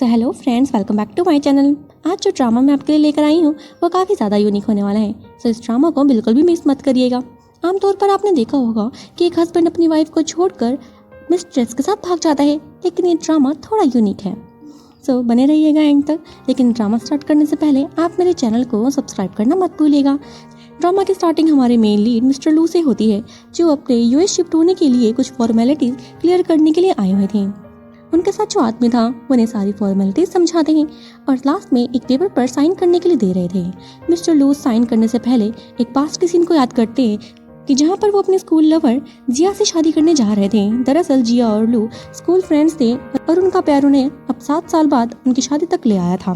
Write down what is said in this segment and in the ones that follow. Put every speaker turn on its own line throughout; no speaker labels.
Hello friends, welcome back to my channel. आज जो drama मैं आपके लिए लेकर आई हूँ वो काफ़ी ज़्यादा यूनिक होने वाला है। इस ड्रामा को बिल्कुल भी मिस मत करिएगा। आमतौर पर आपने देखा होगा कि एक हस्बैंड अपनी वाइफ को छोड़कर मिस्ट्रेस के साथ भाग जाता है, लेकिन ये ड्रामा थोड़ा यूनिक है। बने रहिएगा एंड तक। लेकिन ड्रामा स्टार्ट करने से पहले आप मेरे चैनल को सब्सक्राइब करना मत भूलिएगा। ड्रामा की स्टार्टिंग हमारे मेन लीड मिस्टर लू से होती है, जो अपने यूएस शिफ्ट होने के लिए कुछ फॉर्मेलिटीज़ क्लियर करने के लिए आए हुए थे। उनके साथ जो आदमी था वो उन्हें सारी फॉर्मेलिटीज समझाते हैं और लास्ट में एक पेपर पर साइन करने के लिए दे रहे थे। मिस्टर लू साइन करने से पहले एक पास्ट के सीन को याद करते हैं कि जहाँ पर वो अपने स्कूल लवर जिया से शादी करने जा रहे थे। दरअसल जिया और लू स्कूल फ्रेंड्स थे और उनका प्यार उन्हें अब 7 साल बाद उनकी शादी तक ले आया था।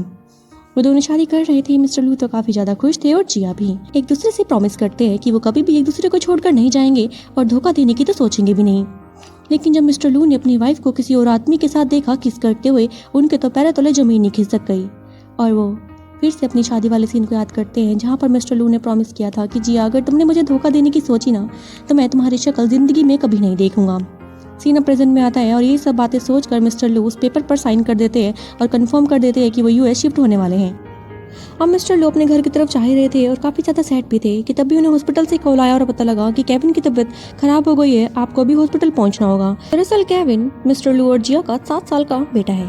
वो दोनों शादी कर रहे थे। मिस्टर लू तो काफ़ी ज़्यादा खुश थे और जिया भी। एक दूसरे से प्रॉमिस करते हैं कि वो कभी भी एक दूसरे को छोड़कर नहीं जाएंगे और धोखा देने की तो सोचेंगे भी नहीं। लेकिन जब मिस्टर लू ने अपनी वाइफ को किसी और आदमी के साथ देखा किस करते हुए, उनके तो पैरों तले जमीन ही खिसक गई और वो फिर से अपनी शादी वाले सीन को याद करते हैं, जहाँ पर मिस्टर लू ने प्रॉमिस किया था कि जिया, अगर तुमने मुझे धोखा देने की सोची ना तो मैं तुम्हारी शक्ल जिंदगी में कभी नहीं देखूंगा। सीन अब प्रेजेंट में आता है और ये सब बातें सोचकर मिस्टर लू उस पेपर पर साइन कर देते हैं और कंफर्म कर देते हैं कि वो यूएस शिफ्ट होने वाले हैं। अब मिस्टर लो अपने घर की तरफ जा ही रहे थे और काफ़ी ज़्यादा सैड भी थे कि तभी उन्हें हॉस्पिटल से कॉल आया और पता लगा कि केविन की तबीयत खराब हो गई है, आपको भी हॉस्पिटल पहुंचना होगा। दरअसल केविन मिस्टर लू और जिया का 7 साल का बेटा है।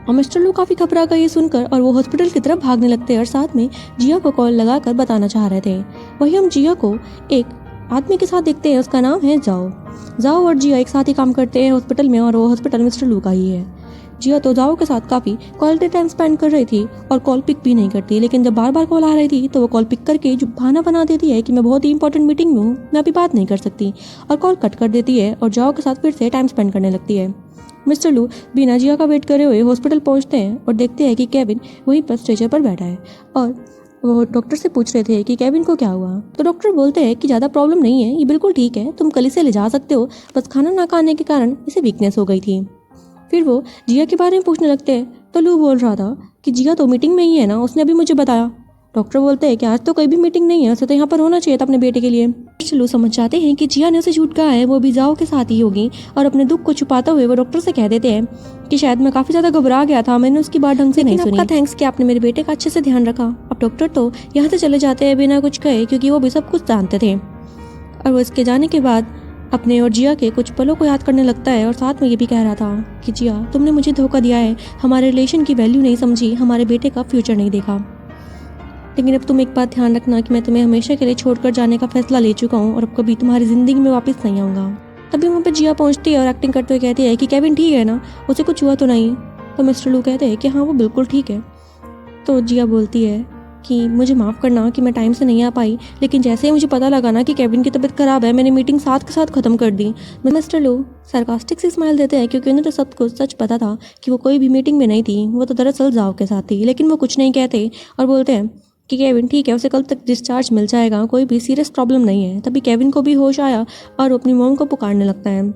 और मिस्टर लू काफ़ी घबरा गए ये सुनकर और वो हॉस्पिटल की तरफ भागने लगते और साथ में जिया को कॉल लगाकर बताना चाह रहे थे। वही हम जिया को एक आदमी के साथ देखते हैं, उसका नाम है जाओ। जाओ और जिया एक साथ ही काम करते हैं हॉस्पिटल में और वो हॉस्पिटल मिस्टर लू का ही है। जिया तो जाओ के साथ काफ़ी क्वालिटी टाइम स्पेंड कर रही थी और कॉल पिक भी नहीं करती, लेकिन जब बार बार कॉल आ रही थी तो वो कॉल पिक करके जो बहाना बना देती है कि मैं बहुत ही इंपॉर्टेंट मीटिंग में हूँ, मैं अभी बात नहीं कर सकती, और कॉल कट कर देती है और जाओ के साथ फिर से टाइम स्पेंड करने लगती है। मिस्टर लू बिना जिया का वेट करे हुए हॉस्पिटल पहुँचते हैं और देखते हैं कि केविन वहीं पर स्ट्रेचर पर बैठा है और वो डॉक्टर से पूछ रहे थे कि केविन को क्या हुआ। तो डॉक्टर बोलते हैं कि ज़्यादा प्रॉब्लम नहीं है, ये बिल्कुल ठीक है, तुम कल इसे ले जा सकते हो, बस खाना ना खाने के कारण इसे वीकनेस हो गई थी। फिर वो जिया के बारे में पूछने लगते हैं तो लू बोल रहा था कि जिया तो मीटिंग में ही है ना, उसने अभी मुझे बताया। डॉक्टर बोलते हैं कि आज तो कोई भी मीटिंग नहीं है, उसे तो यहाँ पर होना चाहिए था अपने बेटे के लिए। लू समझ जाते हैं कि जिया ने उसे झूठ कहा है, वो भी जाओ के साथ ही होगी, और अपने दुख को छुपाते हुए वो डॉक्टर से कह देते हैं कि शायद मैं काफ़ी ज़्यादा घबरा गया था, मैंने उसकी बात ढंग से नहीं सुनी। आपका थैंक्स कि आपने मेरे बेटे का अच्छे से ध्यान रखा। अब डॉक्टर तो यहाँ से चले जाते हैं बिना कुछ कहे, क्योंकि वो भी सब कुछ जानते थे। और वो इसके जाने के बाद अपने और जिया के कुछ पलों को याद करने लगता है और साथ में ये भी कह रहा था कि जिया, तुमने मुझे धोखा दिया है, हमारे रिलेशन की वैल्यू नहीं समझी, हमारे बेटे का फ्यूचर नहीं देखा। लेकिन अब तुम एक बात ध्यान रखना कि मैं तुम्हें हमेशा के लिए छोड़कर जाने का फैसला ले चुका हूँ और अब कभी तुम्हारी ज़िंदगी में वापस नहीं आऊँगा। तभी वहाँ पर जिया पहुँचती है और एक्टिंग करते हुए कहती है कि केविन ठीक है ना, उसे कुछ हुआ तो नहीं। तो मिस्टर लू कहते हैं कि हाँ वो बिल्कुल ठीक है। तो जिया बोलती है कि मुझे माफ़ करना कि मैं टाइम से नहीं आ पाई, लेकिन जैसे ही मुझे पता लगा ना कि केविन की तबीयत ख़राब है, मैंने मीटिंग साथ के साथ ख़त्म कर दी। मिस्टर लू सार्कास्टिक से स्माइल देते हैं, क्योंकि उन्हें तो सब कुछ सच पता था कि वो कोई भी मीटिंग में नहीं थी, वो तो दरअसल जाओ के साथ थी। लेकिन वो कुछ नहीं कहते और बोलते हैं कि केविन ठीक है, उसे कल तक डिस्चार्ज मिल जाएगा, कोई भी सीरियस प्रॉब्लम नहीं है। तभी केविन को भी होश आया और वो अपनी मोम को पुकारने लगता है।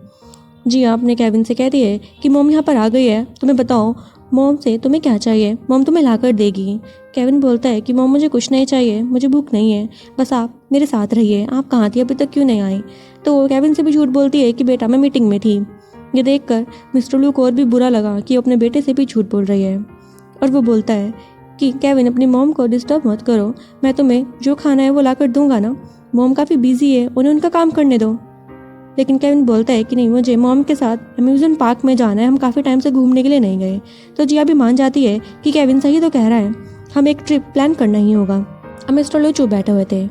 जी आपने केविन से कहती है कि मोम यहाँ पर आ गई है, तुम्हें बताओ मोम से तुम्हें क्या चाहिए, मोम तुम्हें ला कर देगी। केविन बोलता है कि मोम मुझे कुछ नहीं चाहिए, मुझे भूख नहीं है, बस आप मेरे साथ रहिए, आप कहाँ थी, अभी तक क्यों नहीं आई। तो वो केविन से भी झूठ बोलती है कि बेटा मैं मीटिंग में थी। ये देखकर मिस्टर लू को और भी बुरा लगा कि वो अपने बेटे से भी झूठ बोल रही है और वो बोलता है कि केविन अपनी मोम को डिस्टर्ब मत करो, मैं तुम्हें जो खाना है वो ला कर दूंगा ना, मोम काफ़ी बिजी है, उन्हें उनका काम करने दो। लेकिन केविन बोलता है कि नहीं, मुझे मॉम के साथ अम्यूजमेंट पार्क में जाना है, हम काफ़ी टाइम से घूमने के लिए नहीं गए। तो जिया भी मान जाती है कि केविन सही तो कह रहा है, हम एक ट्रिप प्लान करना ही होगा। अब मिस्टर लो चुप बैठे हुए थे,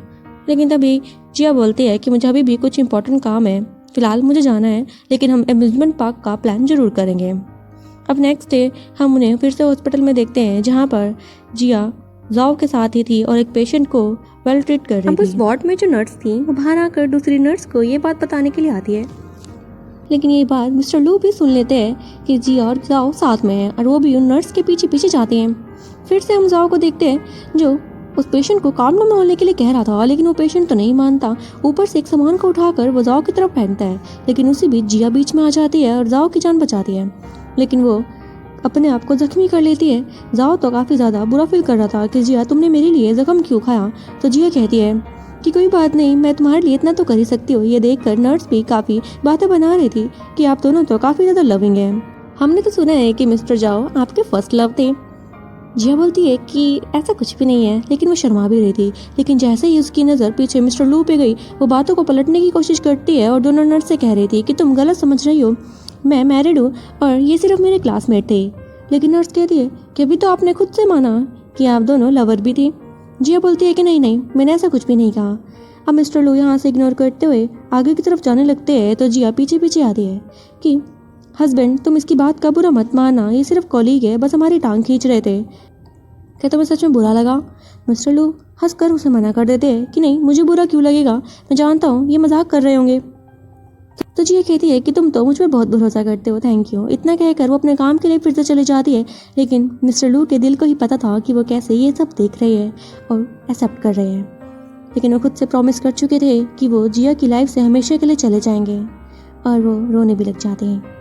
लेकिन तभी जिया बोलती है कि मुझे अभी भी कुछ इंपॉर्टेंट काम है, फिलहाल मुझे जाना है, लेकिन हम अम्यूजमेंट पार्क का प्लान जरूर करेंगे। अब नेक्स्ट डे हम उन्हें फिर से हॉस्पिटल में देखते हैं, जहाँ पर जिया जाओ के साथ ही थी और एक पेशेंट को वेल ट्रीट कर रही थी। अब उस वार्ड में जो नर्स थी वो बाहर आकर दूसरी नर्स को ये बात बताने के लिए आती है, लेकिन ये बात मिस्टर लू भी सुन लेते हैं कि जिया और जाओ साथ में है और वो भी उन नर्स के पीछे पीछे जाते हैं। फिर से हम जाओ को देखते हैं जो उस पेशेंट को काम में होने के लिए कह रहा था, लेकिन वो पेशेंट तो नहीं मानता। ऊपर से एक सामान को उठाकर वो जाओ की तरफ फेंकता है, लेकिन उसी बीच जिया बीच में आ जाती है और जाओ की जान बचाती है, लेकिन वो अपने आप को जख्मी कर लेती है। जाओ तो काफ़ी ज़्यादा बुरा फील कर रहा था कि जिया तुमने मेरे लिए जख्म क्यों खाया। तो जिया कहती है कि कोई बात नहीं, मैं तुम्हारे लिए इतना तो कर ही सकती हूँ। ये देखकर नर्स भी काफ़ी बातें बना रही थी कि आप दोनों तो काफ़ी ज़्यादा लविंग हैं। हमने तो सुना है कि मिस्टर जाओ आपके फर्स्ट लव थे। जिया बोलती है कि ऐसा कुछ भी नहीं है, लेकिन वो शर्मा भी रही थी। लेकिन जैसे ही उसकी नज़र पीछे मिस्टर लू पे गई, वो बातों को पलटने की कोशिश करती है और दोनों नर्स से कह रही थी कि तुम गलत समझ रही हो, मैं मैरिड हूँ और ये सिर्फ मेरे क्लासमेट थे। लेकिन नर्स कहती है कि अभी तो आपने खुद से माना कि आप दोनों लवर भी थे। जिया बोलती है कि नहीं नहीं, मैंने ऐसा कुछ भी नहीं कहा। अब मिस्टर लू यहाँ से इग्नोर करते हुए आगे की तरफ जाने लगते हैं तो जिया पीछे पीछे आती है कि हस्बैंड तुम इसकी बात का बुरा मत मानना, ये सिर्फ कॉलीग है, बस हमारी टांग खींच रहे थे। क्या तुम्हें सच में बुरा लगा? मिस्टर लू हंसकर उसे मना कर देते हैं कि नहीं, मुझे बुरा क्यों लगेगा, मैं जानता हूँ ये मजाक कर रहे होंगे। तो जिया कहती है कि तुम तो मुझ पर बहुत भरोसा करते हो, थैंक यू। इतना कहकर वो अपने काम के लिए फिर से चली जाती है। लेकिन मिस्टर लू के दिल को ही पता था कि वो कैसे ये सब देख रहे हैं और एक्सेप्ट कर रहे हैं। लेकिन वो खुद से प्रॉमिस कर चुके थे कि वो जिया की लाइफ से हमेशा के लिए चले जाएंगे, और वो रोने भी लग जाते हैं।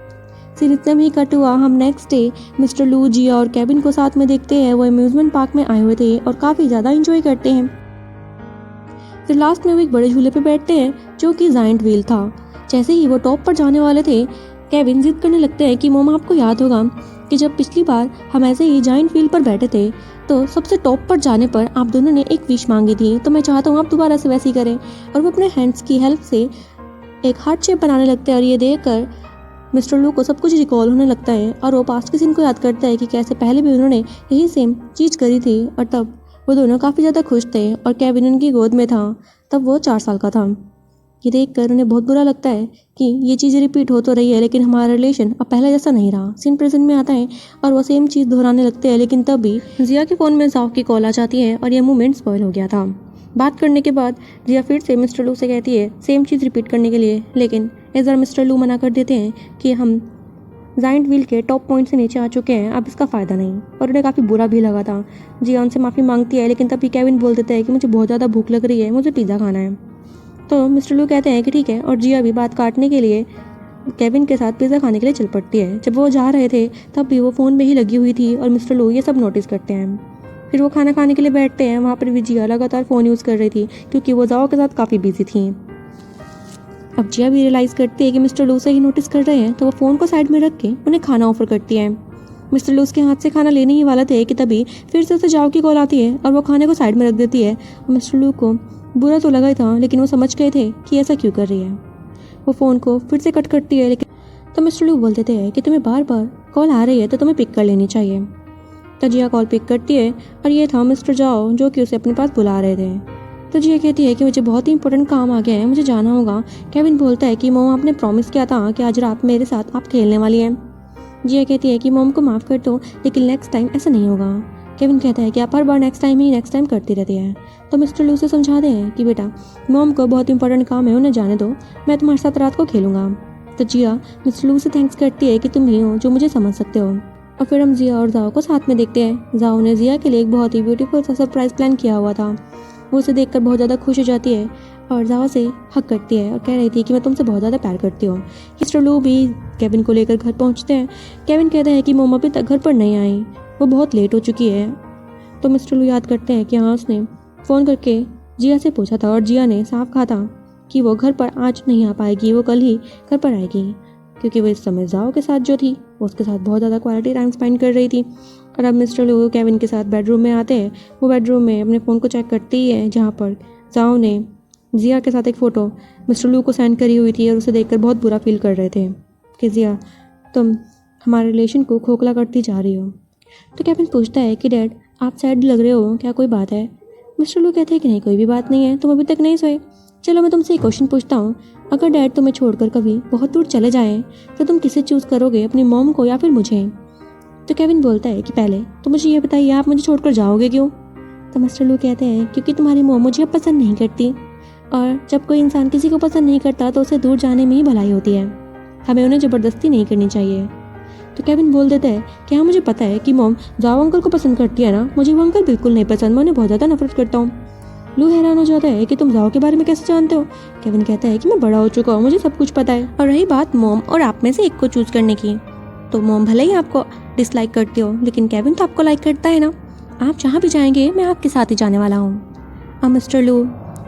फिर इतना ही कट हुआ। हम नेक्स्ट डे मिस्टर लू, जिया और केविन को साथ में देखते हैं। वो अम्यूजमेंट पार्क में आए हुए थे और काफ़ी ज़्यादा इंजॉय करते हैं। फिर लास्ट में वो एक बड़े झूले पे बैठते हैं जो कि जायंट व्हील था। जैसे ही वो टॉप पर जाने वाले थे, केविन जिद करने लगते हैं कि मोम आपको याद होगा कि जब पिछली बार हम ऐसे ही जायंट व्हील पर बैठे थे तो सबसे टॉप पर जाने पर आप दोनों ने एक विश मांगी थी, तो मैं चाहता हूँ आप दोबारा से वैसे ही करें। और वो अपने हैंड्स की हेल्प से एक हार्ट शेप बनाने लगते हैं और ये देखकर मिस्टर लू को सब कुछ रिकॉल होने लगता है और वो पास्ट के सीन को याद करता है कि कैसे पहले भी उन्होंने यही सेम चीज़ करी थी और तब वो दोनों काफ़ी ज़्यादा खुश थे और केविन उनकी गोद में था। तब वो 4 साल का था। ये देखकर उन्हें बहुत बुरा लगता है कि ये चीज़ें रिपीट हो तो रही है, लेकिन हमारा रिलेशन अब पहले जैसा नहीं रहा। सीन प्रेजेंट में आता है और वो सेम चीज़ दोहराने लगते हैं। लेकिन तभी जिया के फ़ोन में जाओ की कॉल आ जाती है और यह मोमेंट स्पॉइल हो गया था। बात करने के बाद जिया फिर से मिस्टर लू से कहती है सेम चीज़ रिपीट करने के लिए, लेकिन इस बार मिस्टर लू मना कर देते हैं कि हम जायंट व्हील के टॉप पॉइंट से नीचे आ चुके हैं, अब इसका फ़ायदा नहीं। और उन्हें काफ़ी बुरा भी लगा था। जिया उनसे माफ़ी मांगती है, लेकिन तभी केविन बोल देता है कि मुझे बहुत ज़्यादा भूख लग रही है, मुझे पिज़्ज़ा खाना है। तो मिस्टर लू कहते हैं कि ठीक है, और जिया भी बात काटने के लिए केविन के साथ पिज़्ज़ा खाने के लिए चल पड़ती है। जब वो जा रहे थे तब भी वो फ़ोन में ही लगी हुई थी और मिस्टर लू ये सब नोटिस करते हैं। फिर वो खाना खाने के लिए बैठते हैं। वहाँ पर भी जिया लगातार फ़ोन यूज़ कर रही थी क्योंकि वो जाओ के साथ काफ़ी बिजी थी। अब जिया भी रियलाइज़ करती है कि मिस्टर लू से ही नोटिस कर रहे हैं, तो वो फ़ोन को साइड में रख के उन्हें खाना ऑफर करती है। मिस्टर लू उसके हाथ से खाना लेने ही वाला थे कि तभी फिर से उसे जाओ की कॉल आती है और वो खाने को साइड में रख देती है। और मिस्टर लू को बुरा तो लगा ही था, लेकिन वो समझ गए थे कि ऐसा क्यों कर रही है। वो फ़ोन को फिर से कट करती है, लेकिन तो मिस्टर लू बोल देते हैं कि तुम्हें बार बार कॉल आ रही है तो तुम्हें पिक कर लेनी चाहिए। तो जिया कॉल पिक करती है और ये था मिस्टर जाओ जो कि उसे अपने पास बुला रहे थे। तो जिया कहती है कि मुझे बहुत ही इंपॉर्टेंट काम आ गया है, मुझे जाना होगा। केविन बोलता है कि मोम आपने प्रॉमिस किया था कि आज रात मेरे साथ आप खेलने वाली हैं। जिया कहती है कि मोम को माफ़ कर दो, लेकिन नेक्स्ट टाइम ऐसा नहीं होगा। केविन कहता है कि आप हर बार नेक्स्ट टाइम करती रहती है। तो मिस्टर लू से समझाते हैं कि बेटा मोम को बहुत इंपॉर्टेंट काम है, उन्हें जाने दो, मैं तुम्हारे साथ रात को खेलूंगा। तो जिया मिस्टर लू से थैंक्स करती है कि तुम ही हो जो मुझे समझ सकते हो। और फिर हम जिया और जाओ को साथ में देखते हैं। जाओ ने जिया के लिए एक बहुत ही ब्यूटीफुल सा सरप्राइज प्लान किया हुआ था। वो उसे देखकर बहुत ज़्यादा खुश हो जाती है और जाओ से हक करती है और कह रही थी कि मैं तुमसे बहुत ज़्यादा प्यार करती हूँ। मिस्टर लू भी केविन को लेकर घर पहुँचते हैं। केविन कहते हैं कि मोम अभी तक घर पर नहीं आई, वो बहुत लेट हो चुकी है। तो मिस्टर लू याद करते हैं कि हाँ उसने फ़ोन करके जिया से पूछा था और जिया ने साफ कहा था कि वो घर पर आज नहीं आ पाएगी, वो कल ही घर पर आएगी, क्योंकि वो इस समय जाओ के साथ जो थी वो उसके साथ बहुत ज़्यादा क्वालिटी टाइम स्पेंड कर रही थी। और अब मिस्टर लू केविन के साथ बेडरूम में आते हैं। वो बेडरूम में अपने फ़ोन को चेक करती ही है, जहाँ पर जाओ ने जिया के साथ एक फ़ोटो मिस्टर लू को सेंड करी हुई थी और उसे देखकर बहुत बुरा फील कर रहे थे कि जिया तुम हमारे रिलेशन को खोखला करती जा रही हो। तो केविन पूछता है कि डैड आप सैड लग रहे हो, क्या कोई बात है? मिस्टर लू कहते हैं कि नहीं कोई भी बात नहीं है, तुम अभी तक नहीं सोए। चलो मैं तुमसे एक क्वेश्चन पूछता हूँ, अगर डैड तुम्हें छोड़कर कभी बहुत दूर चले जाएं तो तुम किसे चूज़ करोगे, अपनी मॉम को या फिर मुझे? तो केविन बोलता है कि पहले तो मुझे ये बताइए आप मुझे छोड़कर जाओगे क्यों? तो मिस्टर लू कहते हैं क्योंकि तुम्हारी मॉम मुझे अब पसंद नहीं करती, और जब कोई इंसान किसी को पसंद नहीं करता तो उसे दूर जाने में ही भलाई होती है, हमें उन्हें ज़बरदस्ती नहीं करनी चाहिए। तो केविन बोल देता है कि हाँ मुझे पता है कि मॉम जाओ अंकल को पसंद करती है ना, मुझे वो अंकल बिल्कुल नहीं पसंद, मैं उन्हें बहुत ज़्यादा नफरत करता हूँ। लू हैरान हो जाता है कि तुम जाओ के बारे में कैसे जानते हो? केविन कहता है कि मैं बड़ा हो चुका हूँ, मुझे सब कुछ पता है। और रही बात मॉम और आप में से एक को चूज़ करने की, तो मॉम भले ही आपको डिसलाइक करती हो, लेकिन केविन तो आपको लाइक करता है ना, आप जहाँ भी जाएंगे मैं आपके साथ ही जाने वाला हूँ। अब मिस्टर लू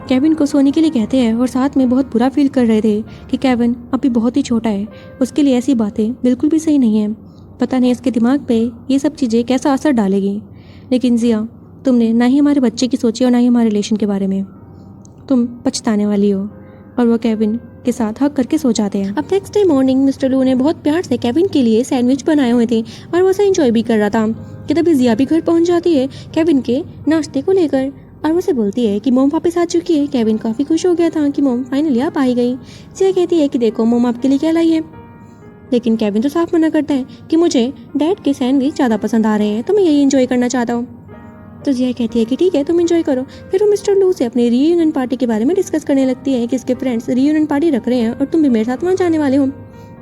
केविन को सोने के लिए कहते हैं और साथ में बहुत बुरा फील कर रहे थे कि केविन अभी बहुत ही छोटा है, उसके लिए ऐसी बातें बिल्कुल भी सही नहीं है। पता नहीं इसके दिमाग पे ये सब चीज़ें कैसा असर डालेगी। लेकिन जिया, तुमने ना ही हमारे बच्चे की सोची और ना ही हमारे रिलेशन के बारे में। तुम पछताने वाली हो। और वो केविन के साथ हक करके सो जाते हैं। अब नेक्स्ट डे मॉर्निंग मिस्टर लू ने बहुत प्यार से केविन के लिए सैंडविच बनाए हुए थे और वो उसे एंजॉय भी कर रहा था कि तभी जिया भी घर पहुंच जाती है केविन के नाश्ते को लेकर और वो उसे बोलती है कि मोम वापस आ चुकी है। केविन काफ़ी खुश हो गया था कि मोम फाइनली आप आई गई। जिया कहती है कि देखो मोम आपके लिए क्या लाई है, लेकिन केविन तो साफ मना करता है कि मुझे डैड के सैंडविच ज़्यादा पसंद आ रहे हैं, तो मैं यही एंजॉय करना चाहता हूँ। तो जिया कहती है कि ठीक है तुम एंजॉय करो। फिर वो मिस्टर लू से अपनी रीयूनियन पार्टी के बारे में डिस्कस करने लगती है कि इसके फ्रेंड्स रीयूनियन पार्टी रख रहे हैं और तुम भी मेरे साथ वहाँ जाने वाले हो।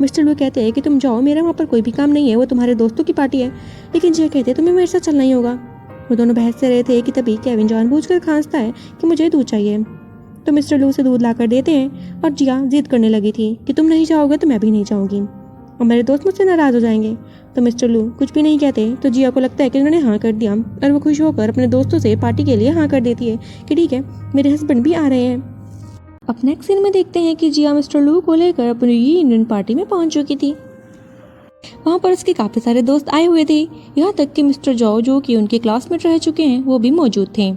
मिस्टर लू कहते हैं कि तुम जाओ, मेरा वहाँ पर कोई भी काम नहीं है, वो तुम्हारे दोस्तों की पार्टी है। लेकिन जिया कहते हैं तुम्हें मेरे साथ चलना ही होगा। वो दोनों बहस से रहे थे कि तभी केविन जानबूझकर खांसता है कि मुझे दूध चाहिए। तो मिस्टर लू से दूध ला कर देते हैं और जिया जिद करने लगी थी कि तुम नहीं जाओगे तो मैं भी नहीं जाऊँगी और मेरे दोस्त मुझसे नाराज़ हो जाएंगे। तो मिस्टर लू कुछ भी नहीं कहते। तो जिया को लगता है कि उन्होंने हाँ कर दिया और वो खुश होकर अपने दोस्तों से पार्टी के लिए हाँ कर देती है कि ठीक है मेरे हस्बैंड भी आ रहे हैं। अब नेक्स्ट सीन में देखते हैं कि जिया मिस्टर लू को लेकर अपनी रीयूनियन पार्टी में पहुंच चुकी थी। वहाँ पर उसके काफ़ी सारे दोस्त आए हुए थे, यहाँ तक कि मिस्टर जॉ जो कि उनके क्लासमेट रह चुके हैं वो भी मौजूद थे।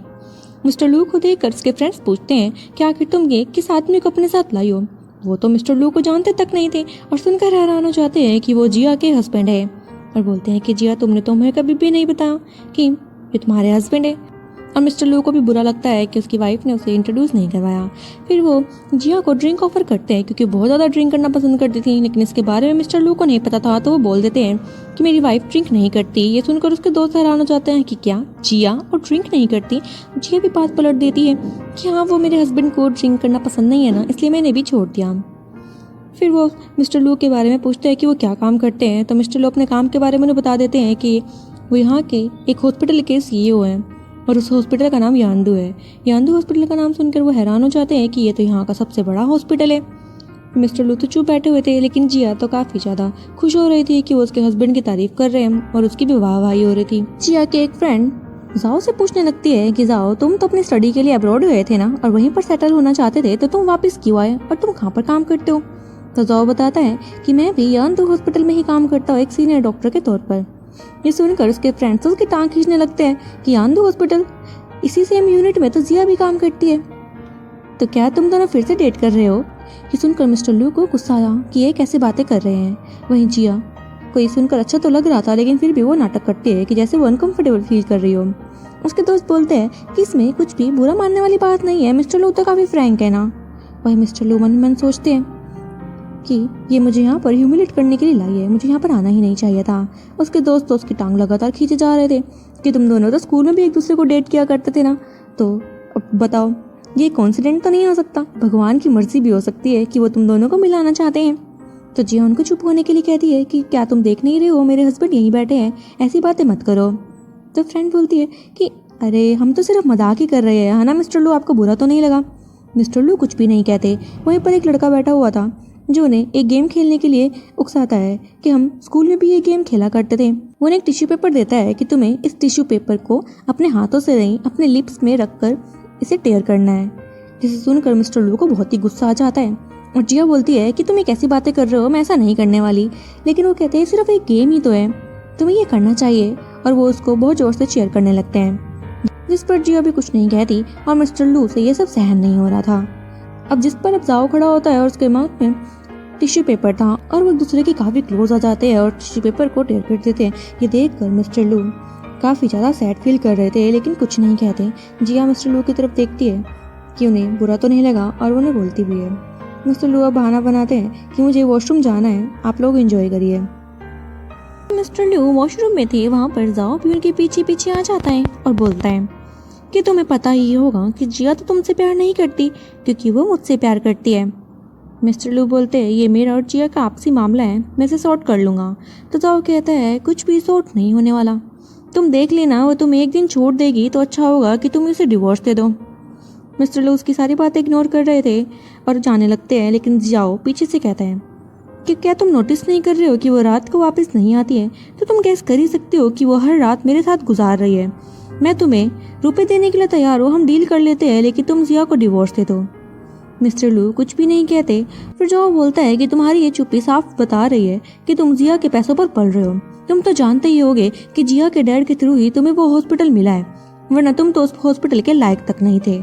मिस्टर लू को देखकर उसके फ्रेंड्स पूछते हैं कि आखिर तुम ये किस आदमी को अपने साथ लाई हो। वो तो मिस्टर लू को जानते तक नहीं थे और सुनकर हैरान हो जाते हैं कि वो जिया के हस्बैंड है और बोलते हैं कि जिया तुमने तो हमें कभी भी नहीं बताया कि ये तुम्हारे हस्बैंड है। और मिस्टर लू को भी बुरा लगता है कि उसकी वाइफ ने उसे इंट्रोड्यूस नहीं करवाया। फिर वो जिया को ड्रिंक ऑफर करते हैं क्योंकि बहुत ज़्यादा ड्रिंक करना पसंद करती थी, लेकिन इसके बारे में मिस्टर लू को नहीं पता था। तो वो बोल देते हैं कि मेरी वाइफ ड्रिंक नहीं करती। ये सुनकर उसके दोस्त हैरान हो जाते हैं कि क्या जिया और ड्रिंक नहीं करती। जिया भी बात पलट देती है कि हाँ वो मेरे हस्बैंड को ड्रिंक करना पसंद नहीं है ना, इसलिए मैंने भी छोड़ दिया। फिर वो मिस्टर लू के बारे में पूछते हैं कि वो क्या काम करते हैं। तो मिस्टर लू अपने काम के बारे में उन्हें बता देते हैं कि वो यहाँ के एक हॉस्पिटल के CEO हैं और उस हॉस्पिटल का नाम यांदू है। यांदू हॉस्पिटल का नाम सुनकर वो हैरान हो जाते हैं कि ये तो यहाँ का सबसे बड़ा हॉस्पिटल है। मिस्टर लू तो चुप बैठे हुए थे, लेकिन जिया तो काफ़ी ज़्यादा खुश हो रही थी कि वो उसके हस्बैंड की तारीफ कर रहे हैं और उसकी भी वाहवाही हो रही थी। जिया के एक फ्रेंड जाओ से पूछने लगती है कि जाओ तुम तो अपनी स्टडी के लिए अब्रॉड गए थे ना और वहीं पर सेटल होना चाहते थे, तो तुम वापस क्यों आए और तुम कहाँ पर काम करते हो। तो जाओ बताता है कि मैं भी यांदू हॉस्पिटल में ही काम करता हूँ एक सीनियर डॉक्टर के तौर पर। ये सुनकर उसके फ्रेंड्स उसकी टांग खींचने लगते हैं कि यांदू हॉस्पिटल, इसी सेम यूनिट में तो जिया भी काम करती है, तो क्या तुम दोनों फिर से डेट कर रहे हो। ये सुनकर मिस्टर लू को गुस्सा आया कि ये कैसे बातें कर रहे हैं। वहीं जिया को ये सुनकर अच्छा तो लग रहा था, लेकिन फिर भी वो नाटक करती है कि जैसे वो अनकंफर्टेबल फील कर रही हो। उसके दोस्त बोलते हैं कि इसमें कुछ भी बुरा मानने वाली बात नहीं है, मिस्टर लू तो काफ़ी फ्रैंक है ना। वही मिस्टर लू मन मन सोचते हैं कि ये मुझे यहाँ पर ह्यूमिलेट करने के लिए लाई है, मुझे यहाँ पर आना ही नहीं चाहिए था। उसके दोस्त तो उसकी टांग लगातार खींचे जा रहे थे कि तुम दोनों तो स्कूल में भी एक दूसरे को डेट किया करते थे ना, तो अब बताओ ये कोइंसिडेंट तो नहीं हो सकता, भगवान की मर्जी भी हो सकती है कि वो तुम दोनों को मिलाना चाहते हैं। तो जिया उनको चुप होने के लिए कहती है कि क्या तुम देख नहीं रहे हो मेरे हस्बैंड यहीं बैठे हैं, ऐसी बातें मत करो। तो फ्रेंड बोलती है कि अरे हम तो सिर्फ मजाक ही कर रहे हैं, है ना मिस्टर लू, आपको बुरा तो नहीं लगा। मिस्टर लू कुछ भी नहीं कहते। वहीं पर एक लड़का बैठा हुआ था जो उन्हें एक गेम खेलने के लिए उकसाता है कि हम स्कूल में भी ये गेम खेला करते थे। वो उन्हें एक टिश्यू पेपर देता है कि तुम्हें इस टिश्यू पेपर को अपने हाथों से नहीं अपने लिप्स में रखकर इसे टेयर करना है। जिसे सुनकर मिस्टर लू को बहुत ही गुस्सा आ जाता है और जिया बोलती है कि तुम ये कैसी बातें कर रहे हो, मैं ऐसा नहीं करने वाली। लेकिन वो कहते हैं सिर्फ एक गेम ही तो है, तुम्हें ये करना चाहिए। और वो उसको बहुत जोर से चीयर करने लगते हैं, जिस पर जिया भी कुछ नहीं कहती और मिस्टर लू से ये सब सहन नहीं हो रहा था। अब जिस पर अब जाओ खड़ा होता है और उसके माउथ में टिश्यू पेपर था और वो एक दूसरे के काफ़ी क्लोज आ जाते हैं और टिश्यू पेपर को टेयर कर देते हैं। ये देखकर मिस्टर लू काफ़ी ज़्यादा सैड फील कर रहे थे, लेकिन कुछ नहीं कहते। जिया मिस्टर लू की तरफ देखती है कि उन्हें बुरा तो नहीं लगा और उन्हें बोलती भी है। मिस्टर लू अब बहाना बनाते हैं कि मुझे वॉशरूम जाना है, आप लोग एंजॉय करिए। मिस्टर लू वॉशरूम में थे, वहाँ पर जाओ भी उनके पीछे पीछे आ जाता है और बोलता है कि तुम्हें पता ही होगा कि जिया तो तुमसे प्यार नहीं करती क्योंकि वो मुझसे प्यार करती है। मिस्टर लू बोलते हैं ये मेरा और जिया का आपसी मामला है, मैं इसे सॉर्ट कर लूँगा। तो जाओ कहता है कुछ भी सॉर्ट नहीं होने वाला, तुम देख लेना, वो तुम्हें एक दिन छोड़ देगी तो अच्छा होगा कि तुम उसे डिवोर्स दे दो। मिस्टर लू उसकी सारी बातें इग्नोर कर रहे थे और जाने लगते हैं, लेकिन जियाओ पीछे से कहता है कि क्या तुम नोटिस नहीं कर रहे हो कि वो रात को वापस नहीं आती है, तो तुम गैस कर ही सकते हो कि वो हर रात मेरे साथ गुजार रही है। मैं तुम्हें रुपए देने के लिए तैयार हूँ, हम डील कर लेते हैं, लेकिन तुम जिया को डिवोर्स दे दो। मिस्टर लू कुछ भी नहीं कहते। फिर जो बोलता है कि तुम्हारी ये चुप्पी साफ बता रही है कि तुम जिया के पैसों पर पल रहे हो, तुम तो जानते ही होगे कि जिया के डैड के थ्रू ही तुम्हें वो हॉस्पिटल मिला है, वरना तुम तो उस हॉस्पिटल के लायक तक नहीं थे।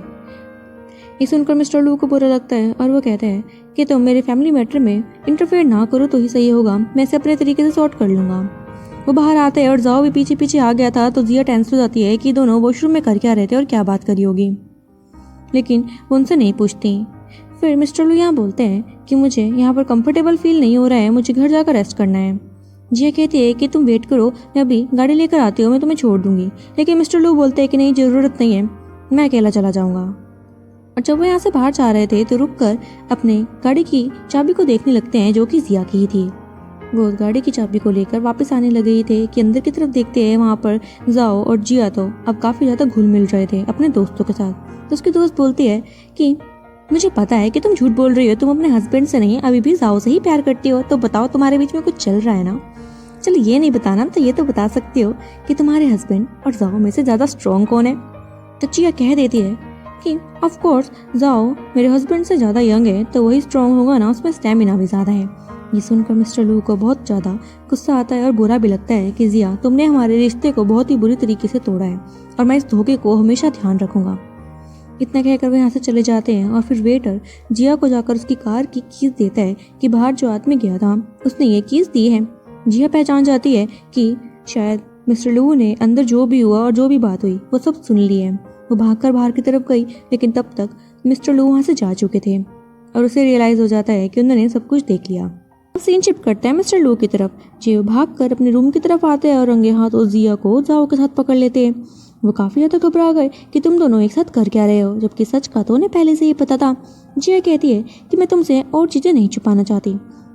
ये सुनकर मिस्टर लू को बुरा लगता है और वो कहता है कि तुम मेरे फैमिली मैटर में इंटरफेयर ना करो तो ही सही होगा, मैं इसे अपने तरीके से सॉर्ट कर लूँगा। वो बाहर आते हैं और जाओ भी पीछे पीछे आ गया था तो जिया टेंस हो जाती है कि दोनों वॉशरूम में कर क्या रहे थे और क्या बात करी होगी, लेकिन वो उनसे नहीं पूछती। फिर मिस्टर लू यहाँ बोलते हैं कि मुझे यहाँ पर कंफर्टेबल फील नहीं हो रहा है, मुझे घर जाकर रेस्ट करना है। जिया कहती है कि तुम वेट करो, मैं अभी गाड़ी लेकर आती हूँ, मैं तुम्हें छोड़ दूंगी। लेकिन मिस्टर लू बोलते हैं कि नहीं, ज़रूरत नहीं है, मैं अकेला चला जाऊँगा। और जब वो यहाँ से बाहर जा रहे थे तो रुककर अपने गाड़ी की चाबी को देखने लगते हैं जो कि जिया की ही थी। वो गाड़ी की चाबी को लेकर वापस आने लगे थे कि अंदर की तरफ देखते हैं, वहाँ पर जाओ और जिया तो अब काफ़ी ज़्यादा घुल मिल रहे थे अपने दोस्तों के साथ। तो उसकी दोस्त बोलती है कि मुझे पता है कि तुम झूठ बोल रही हो, तुम अपने हस्बैंड से नहीं अभी भी जाओ से ही प्यार करती हो, तो बताओ तुम्हारे बीच में कुछ चल रहा है ना। चलो ये नहीं बताना तो ये तो बता सकती हो कि तुम्हारे हस्बैंड और जाओ में से ज़्यादा स्ट्रॉन्ग कौन है। तो जिया कह देती है कि ऑफ कोर्स जाओ मेरे हस्बैंड से ज़्यादा यंग है तो वही स्ट्रॉन्ग होगा ना, उसमें स्टेमिना भी ज़्यादा है। ये सुनकर मिस्टर लू को बहुत ज़्यादा गुस्सा आता है और बुरा भी लगता है कि जिया तुमने हमारे रिश्ते को बहुत ही बुरी तरीके से तोड़ा है और मैं इस धोखे को हमेशा ध्यान रखूंगा। इतना कहकर वे यहाँ से चले जाते हैं और फिर वेटर जिया को जाकर उसकी कार की कीज देता है कि बाहर जो आदमी गया था उसने ये कीज दी है। जिया पहचान जाती है कि शायद मिस्टर लू ने अंदर जो भी हुआ और जो भी बात हुई वो सब सुन ली है। वो भागकर बाहर की तरफ गई, लेकिन तब तक मिस्टर लू वहाँ से जा चुके थे और उसे रियलाइज हो जाता है कि उन्होंने सब कुछ देख लिया। सीन शिफ्ट करता है मिस्टर लू की तरफ। जियो भागकर अपने रूम की तरफ आते हैं और रंगे हाथ उस जिया को जाओ के साथ पकड़ लेते हैं। वो काफ़ी ज़्यादा घबरा गए कि तुम दोनों एक साथ कर क्या रहे हो, जबकि सच का तो उन्हें पहले से ही पता था। जिया कहती है कि मैं तुमसे और चीज़ें नहीं छुपाना चाहती,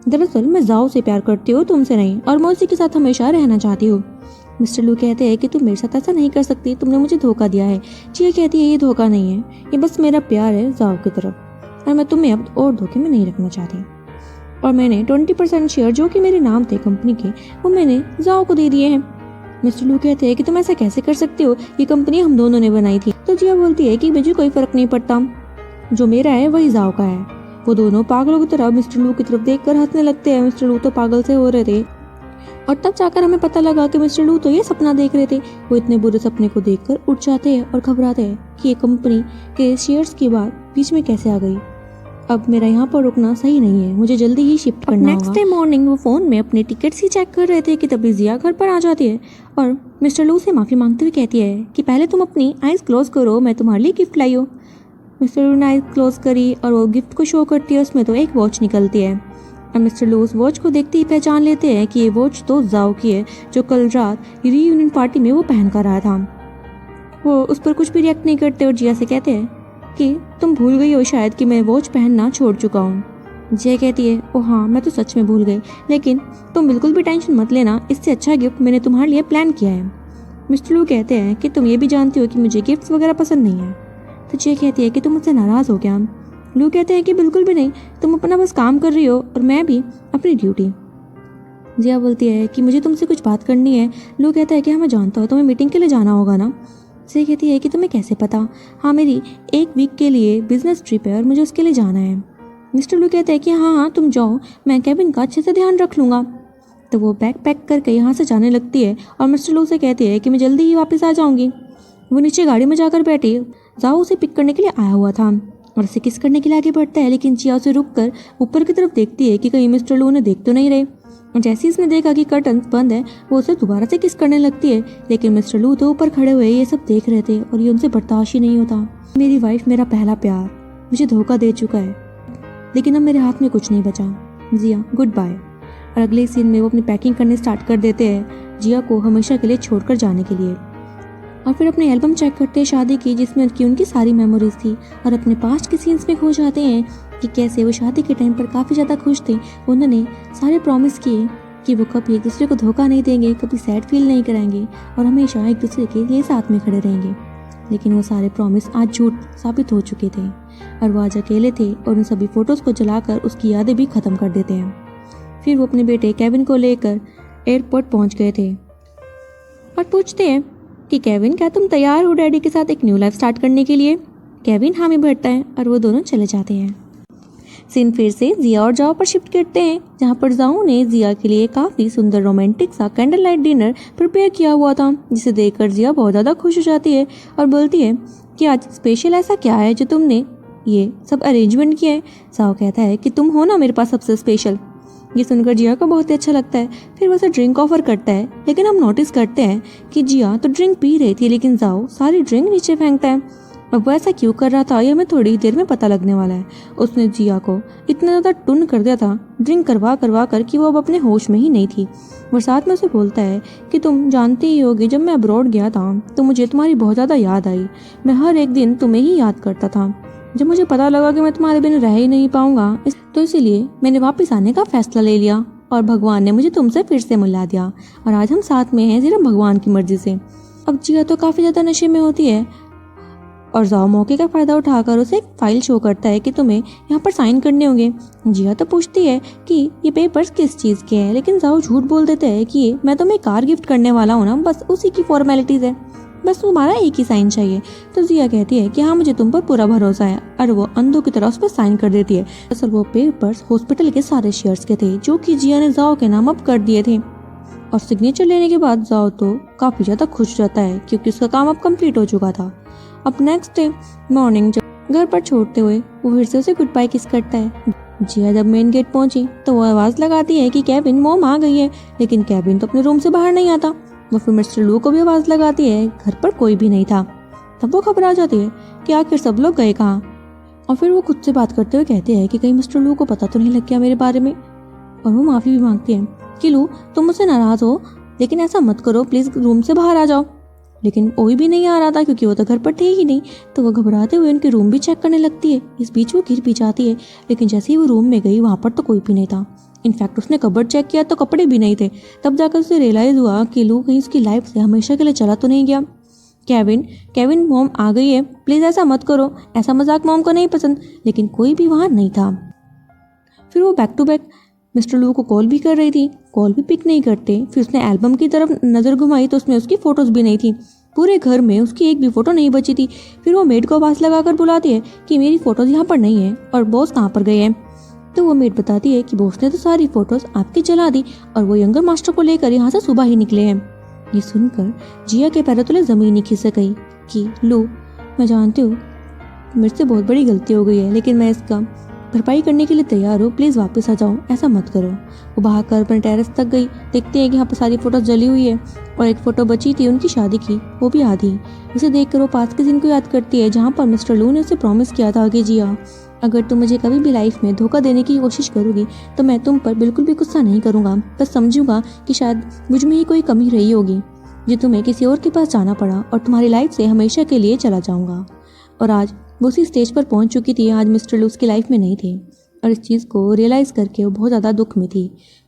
दरअसल मैं जाओ से प्यार करती हूँ, तुमसे नहीं, और मैं उसी के साथ हमेशा रहना चाहती हूँ। मिस्टर लू कहते हैं कि तुम मेरे साथ ऐसा नहीं कर सकती, तुमने मुझे धोखा दिया है। जिया कहती है ये धोखा नहीं है, ये बस मेरा प्यार है जाओ की तरफ, और मैं तुम्हें अब और धोखे में नहीं रखना चाहती। और मैंने 20% शेयर जो कि मेरे नाम थे कंपनी के, वो मैंने जाओ को दे दिए हैं। मिस्टर लू कहते हैं कि तुम ऐसा कैसे कर सकते हो, ये कंपनी हम दोनों ने बनाई थी। तो जिया बोलती है कि मुझे कोई फर्क नहीं पड़ता, जो मेरा है वही जाओ का है। वो दोनों पागलों की तरह मिस्टर लू की तरफ देखकर हंसने लगते हैं। मिस्टर लू तो पागल से हो रहे थे और तब जाकर हमें पता लगा कि मिस्टर लू तो ये सपना देख रहे थे। वो इतने बुरे सपने को देखकर उठ जाते हैं और घबराते हैं कि ये कंपनी के शेयर्स की बात बीच में कैसे आ गई। अब मेरा यहाँ पर रुकना सही नहीं है, मुझे जल्दी ही शिफ्ट करना होगा। नेक्स्ट डे मॉर्निंग वो फ़ोन में अपने टिकट्स ही चेक कर रहे थे कि तभी जिया घर पर आ जाती है और मिस्टर लू से माफ़ी मांगते हुए कहती है कि पहले तुम अपनी आइज़ क्लोज करो, मैं तुम्हारे लिए गिफ्ट लाई हूँ। मिस्टर लू ने आइज़ क्लोज करी और वो गिफ्ट को शो करती है, उसमें तो एक वॉच निकलती है और मिस्टर लू उस वॉच को देखते ही पहचान लेते हैं कि ये वॉच तो जाओ की है जो कल रात रीयूनियन पार्टी में वो पहन कर आया था। वो उस पर कुछ भी रिएक्ट नहीं करते और जिया से कहते हैं कि तुम भूल गई हो शायद कि मैं वॉच पहनना छोड़ चुका हूँ। जिया कहती है ओह हाँ, मैं तो सच में भूल गई, लेकिन तुम बिल्कुल भी टेंशन मत लेना, इससे अच्छा गिफ्ट मैंने तुम्हारे लिए प्लान किया है। मिस्टर लू कहते हैं कि तुम ये भी जानती हो कि मुझे गिफ्ट्स वगैरह पसंद नहीं है। तो जिया कहती है कि तुम मुझसे नाराज़ हो क्या। लू कहते हैं कि बिल्कुल भी नहीं, तुम अपना बस काम कर रही हो और मैं भी अपनी ड्यूटी। जिया बोलती है कि मुझे तुमसे कुछ बात करनी है। लू कहता है कि हाँ मैं जानता हूँ, तुम्हें मीटिंग के लिए जाना होगा ना। जिया कहती है कि तुम्हें कैसे पता। हाँ मेरी 1 वीक के लिए बिजनेस ट्रिप है और मुझे उसके लिए जाना है। मिस्टर लू कहते हैं कि हाँ तुम जाओ, मैं केविन का अच्छे से ध्यान रख लूँगा। तो वो बैग पैक करके यहाँ से जाने लगती है और मिस्टर लू से कहती है कि मैं जल्दी ही वापस आ जाऊँगी। वो नीचे गाड़ी में जाकर बैठी, जाओ उसे पिक करने के लिए आया हुआ था और उसे किस करने के लिए आगे बढ़ता है, लेकिन जिया उसे रुककर ऊपर की तरफ देखती है कि कहीं मिस्टर लू उन्हें देख तो नहीं रहे। और जैसे ही उसने देखा कि कर्टन बंद है, वो उसे दोबारा से किस करने लगती है, लेकिन मिस्टर लू तो ऊपर खड़े हुए ये सब देख रहे थे और ये उनसे बर्दाश्त ही नहीं होता। मेरी वाइफ, मेरा पहला प्यार, मुझे धोखा दे चुका है, लेकिन अब मेरे हाथ में कुछ नहीं बचा। जिया गुड बाय। और अगले सीन में वो अपनी पैकिंग करने स्टार्ट कर देते हैं जिया को हमेशा के लिए छोड़कर जाने के लिए। और फिर अपनी एल्बम चेक करते हैं शादी की, जिसमें उनकी सारी मेमोरीज थी, और अपने पास्ट के सीन्स में खो जाते हैं कि कैसे वो शादी के टाइम पर काफ़ी ज़्यादा खुश थे। उन्होंने सारे प्रॉमिस किए कि वो कभी एक दूसरे को धोखा नहीं देंगे, कभी सैड फील नहीं कराएंगे और हमेशा एक दूसरे के लिए साथ में खड़े रहेंगे। लेकिन वो सारे प्रॉमिस आज झूठ साबित हो चुके थे और वो आज अकेले थे और उन सभी फ़ोटोज़ को जलाकर उसकी यादें भी ख़त्म कर देते हैं। फिर वो अपने बेटे केविन को लेकर एयरपोर्ट पहुंच गए थे और पूछते हैं कि केविन क्या तुम तैयार हो डैडी के साथ एक न्यू लाइफ स्टार्ट करने के लिए। केविन हामी भरता है और वो दोनों चले जाते हैं। सीन फिर से जिया और जाओ पर शिफ्ट करते हैं, जहाँ पर जाओ ने जिया के लिए काफ़ी सुंदर रोमांटिक सा कैंडल लाइट डिनर प्रिपेयर किया हुआ था, जिसे देखकर जिया बहुत ज़्यादा खुश हो जाती है और बोलती है कि आज स्पेशल ऐसा क्या है जो तुमने ये सब अरेंजमेंट किया है। जाओ कहता है कि तुम हो ना मेरे पास सबसे स्पेशल। ये सुनकर जिया को बहुत ही अच्छा लगता है। फिर वो उसे ड्रिंक ऑफर करता है, लेकिन हम नोटिस करते हैं कि जिया तो ड्रिंक पी रही थी, लेकिन जाओ सारी ड्रिंक नीचे फेंकता है। अब वो ऐसा क्यों कर रहा था ये हमें थोड़ी देर में पता लगने वाला है। उसने जिया को इतना ज़्यादा टुन कर दिया था ड्रिंक करवा कर कि वो अब अपने होश में ही नहीं थी। और साथ में उसे बोलता है कि तुम जानते ही होगे जब मैं अब्रॉड गया था तो मुझे तुम्हारी बहुत ज़्यादा याद आई। मैं हर एक दिन तुम्हें ही याद करता था। जब मुझे पता लगा कि मैं तुम्हारे बिना रह ही नहीं पाऊंगा तो इसीलिए मैंने वापस आने का फैसला ले लिया और भगवान ने मुझे तुमसे फिर से मिला दिया और आज हम साथ में हैं सिर्फ भगवान की मर्जी से। अब जिया तो काफ़ी ज़्यादा नशे में होती है और जाओ मौके का फ़ायदा उठाकर उसे एक फाइल शो करता है कि तुम्हें यहाँ पर साइन करने होंगे। जिया तो पूछती है कि ये पेपर्स किस चीज़ के हैं, लेकिन जाओ झूठ बोल देते हैं कि मैं तुम्हें कार गिफ्ट करने वाला हूँ ना, बस उसी की फॉर्मेलिटीज़ है, बस तुम्हारा एक ही साइन चाहिए। तो जिया कहती है कि हाँ मुझे तुम पर पूरा भरोसा है और वो अंधों की तरह उस पर साइन कर देती है। असल वो पेपर्स हॉस्पिटल के सारे शेयर्स के थे जो कि जिया ने जाओ के नाम अप कर दिए थे। और सिग्नेचर लेने के बाद जाओ तो काफ़ी ज़्यादा खुश रहता है क्योंकि उसका काम अब कंप्लीट हो चुका था। अब नेक्स्ट डे मॉर्निंग जब घर पर छोड़ते हुए वो फिर से उसे गुड बाय किस करता है। जिया जब मेन गेट पहुंची तो वो आवाज़ लगाती है कि केविन मॉम आ गई है, लेकिन केविन तो अपने रूम से बाहर नहीं आता। वो फिर मिस्टर लू को भी आवाज़ लगाती है, घर पर कोई भी नहीं था। तब वो घबरा जाती है कि आखिर सब लोग गए कहाँ। और फिर वो खुद से बात करते हुए कहते हैं कि कहीं मिस्टर लू को पता तो नहीं लग गया मेरे बारे में। और वो माफ़ी भी मांगती है कि लू तुम मुझसे नाराज़ हो, लेकिन ऐसा मत करो, प्लीज़ रूम से बाहर आ जाओ। लेकिन कोई भी नहीं आ रहा था क्योंकि वो तो घर पर थे ही नहीं। तो वो घबराते हुए उनके रूम भी चेक करने लगती है। इस बीच वो गिर भी जाती है, लेकिन जैसे ही वो रूम में गई वहाँ पर तो कोई भी नहीं था। इनफैक्ट उसने कबर्ड चेक किया तो कपड़े भी नहीं थे। तब जाकर उसे रियलाइज़ हुआ कि लू कहीं उसकी लाइफ से हमेशा के लिए चला तो नहीं गया। केविन मॉम आ गई है, प्लीज़ ऐसा मत करो, ऐसा मजाक मॉम को नहीं पसंद। लेकिन कोई भी वहाँ नहीं था। फिर वो बैक टू बैक मिस्टर लू को कॉल भी कर रही थी, कॉल भी पिक नहीं करते। फिर उसने एल्बम की तरफ नज़र घुमाई तो उसमें उसकी फ़ोटोज़ भी नहीं थी। पूरे घर में उसकी एक भी फ़ोटो नहीं बची थी। फिर वो मेड को आवाज़ लगाकर बुलाती है कि मेरी फ़ोटोज़ यहाँ पर नहीं है और बॉस कहाँ पर गए हैं। तो वो मेड बताती है कि बॉस ने तो सारी फ़ोटोज़ आपकी जला दी और वो यंगर मास्टर को लेकर यहाँ से सुबह ही निकले हैं। ये सुनकर जिया के पैरों तले ज़मीन ही खिसक गई कि लू मैं जानती हूँ मेरे से बहुत बड़ी गलती हो गई है, लेकिन मैं इसका भरपाई करने के लिए तैयार हूँ, प्लीज़ वापस आ जाओ, ऐसा मत करो। वो भागकर अपने टेरेस तक गई, देखती है कि यहाँ पर सारी फ़ोटोज़ जली हुई है और एक फ़ोटो बची थी उनकी शादी की, वो भी आधी। उसे देखकर वो पास के दिन को याद करती है जहाँ पर मिस्टर लू ने उसे प्रॉमिस किया था कि जिया अगर तुम मुझे कभी भी लाइफ में धोखा देने की कोशिश करोगी तो मैं तुम पर बिल्कुल भी गुस्सा नहीं करूँगा, बस समझूंगा कि शायद मुझ में ही कोई कमी रही होगी जो तुम्हें किसी और के पास जाना पड़ा और तुम्हारी लाइफ से हमेशा के लिए चला जाऊँगा। और आज वो उसी स्टेज पर पहुंच चुकी थी। आज मिस्टर लू उसकी लाइफ में नहीं थे और इस चीज़ को रियलाइज़ करके वो बहुत ज़्यादा दुख में थी।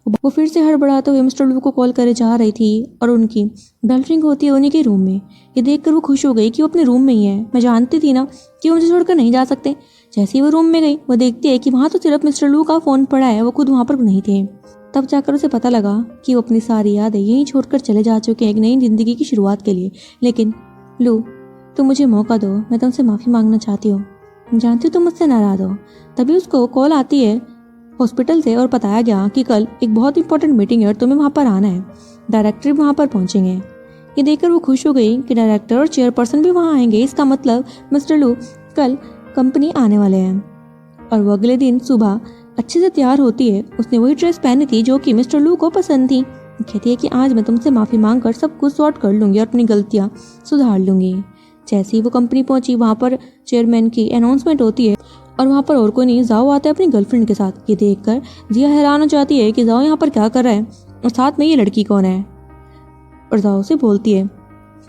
वो फिर से हड़बड़ाते हुए मिस्टर लू को कॉल करे जा रही थी और उनकी बेल रिंग होती है उन्हीं के रूम में। ये देखकर वो खुश हो गई कि वो अपने रूम में ही है। मैं जानती थी ना कि वो मुझे छोड़कर नहीं जा सकते। जैसे ही वो रूम में गई वो देखती है कि वहाँ तो सिर्फ मिस्टर लू का फ़ोन पड़ा है, वो खुद वहाँ पर नहीं थे। तब जाकर उसे पता लगा कि वो अपनी सारी यादें यहीं छोड़कर चले जा चुके हैं एक नई ज़िंदगी की शुरुआत के लिए। लेकिन लू तुम मुझे मौका दो, मैं तुमसे माफ़ी मांगना चाहती हूँ, जानती हूँ तुम मुझसे नाराज़ हो। तभी उसको कॉल आती है हॉस्पिटल से और बताया गया कि कल एक बहुत इंपॉर्टेंट मीटिंग है और तुम्हें वहाँ पर आना है, डायरेक्टर भी वहाँ पर पहुँचेंगे। ये देखकर वो खुश हो गई कि डायरेक्टर और चेयरपर्सन भी वहाँ आएंगे, इसका मतलब मिस्टर लू कल कंपनी आने वाले हैं। और वो अगले दिन सुबह अच्छे से तैयार होती है। उसने वही ड्रेस पहनी थी जो कि मिस्टर लू को पसंद थी। कहती है कि आज मैं तुमसे माफ़ी मांग कर सब कुछ सॉर्ट कर लूँगी और अपनी गलतियाँ सुधार लूँगी। जैसे ही वो कंपनी पहुंची वहाँ पर चेयरमैन की अनाउंसमेंट होती है और वहाँ पर और कोई नहीं, जाओ आता है अपनी गर्लफ्रेंड के साथ। ये देखकर जिया हैरान हो जाती है कि जाओ यहाँ पर क्या कर रहा है और साथ में ये लड़की कौन है। और जाओ से बोलती है